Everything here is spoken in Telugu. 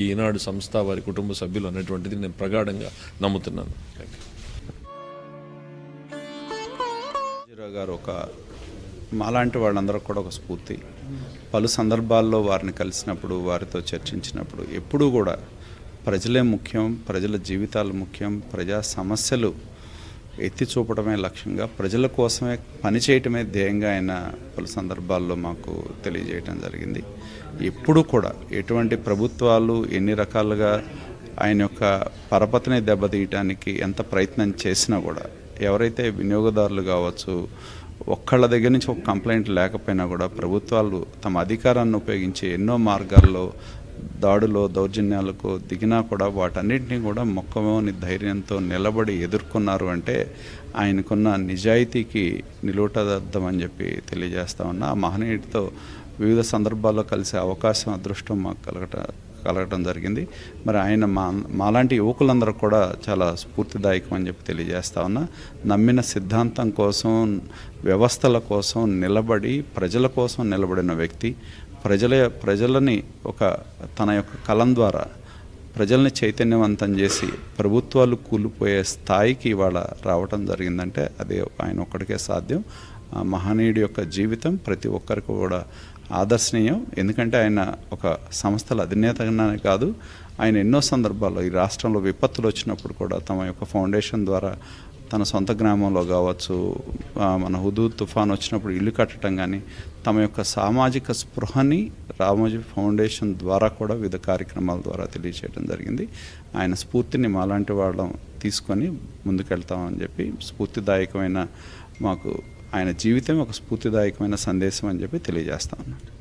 ఈనాడు సంస్థ వారి కుటుంబ సభ్యులు అనేటువంటిది నేను ప్రగాఢంగా నమ్ముతున్నాను. గారు ఒక మాలాంటి వాళ్ళందరూ కూడా ఒక స్ఫూర్తి. పలు సందర్భాల్లో వారిని కలిసినప్పుడు, వారితో చర్చించినప్పుడు ఎప్పుడూ కూడా ప్రజలే ముఖ్యం, ప్రజల జీవితాలు ముఖ్యం, ప్రజా సమస్యలు ఎత్తి చూపడమే లక్ష్యంగా, ప్రజల కోసమే పనిచేయటమే ధ్యేయంగా ఆయన పలు సందర్భాల్లో మాకు తెలియజేయటం జరిగింది. ఎప్పుడు కూడా ఎటువంటి ప్రభుత్వాలు ఎన్ని రకాలుగా ఆయన యొక్క పరపతిని దెబ్బతీయటానికి ఎంత ప్రయత్నం చేసినా కూడా, ఎవరైతే వినియోగదారులు కావచ్చు, ఒక్కళ్ళ దగ్గర నుంచి ఒక కంప్లైంట్ లేకపోయినా కూడా ప్రభుత్వాలు తమ అధికారాన్ని ఉపయోగించి ఎన్నో మార్గాల్లో దాడులో దౌర్జన్యాలకు దిగినా కూడా వాటన్నిటినీ కూడా మొక్కమోని ధైర్యంతో నిలబడి ఎదుర్కొన్నారు అంటే ఆయనకున్న నిజాయితీకి నిలువుటదర్థం అని చెప్పి తెలియజేస్తా ఉన్నా. ఆ మహనీయుడితో వివిధ సందర్భాల్లో కలిసే అవకాశం, అదృష్టం మాకు కలగటం జరిగింది. మరి ఆయన మాలాంటి యువకులందరూ కూడా చాలా స్ఫూర్తిదాయకం అని చెప్పి తెలియజేస్తా ఉన్నా. నమ్మిన సిద్ధాంతం కోసం, వ్యవస్థల కోసం నిలబడి, ప్రజల కోసం నిలబడిన వ్యక్తి, ప్రజలని తన యొక్క కలం ద్వారా ప్రజల్ని చైతన్యవంతం చేసి ప్రభుత్వాలు కూలిపోయే స్థాయికి ఇవాళ రావటం జరిగిందంటే అది ఆయన ఒక్కడికే సాధ్యం. మహనీయుడి యొక్క జీవితం ప్రతి ఒక్కరికి కూడా ఆదర్శనీయం. ఎందుకంటే ఆయన ఒక సంస్థల అధినేతగానే కాదు, ఆయన ఎన్నో సందర్భాల్లో ఈ రాష్ట్రంలో విపత్తులు వచ్చినప్పుడు కూడా తమ యొక్క ఫౌండేషన్ ద్వారా తన సొంత గ్రామంలో కావచ్చు, మన హుదూద్ తుఫాన్ వచ్చినప్పుడు ఇల్లు కట్టడం కానీ, తమ యొక్క సామాజిక స్పృహని రామోజీ ఫౌండేషన్ ద్వారా కూడా వివిధ కార్యక్రమాల ద్వారా తెలియచేయడం జరిగింది. ఆయన స్ఫూర్తిని మాలాంటి వాళ్ళం తీసుకొని ముందుకెళ్తామని చెప్పి స్ఫూర్తిదాయకమైన ఆయన జీవితం ఒక స్ఫూర్తిదాయకమైన సందేశం అని చెప్పి తెలియజేస్తా ఉన్నాను.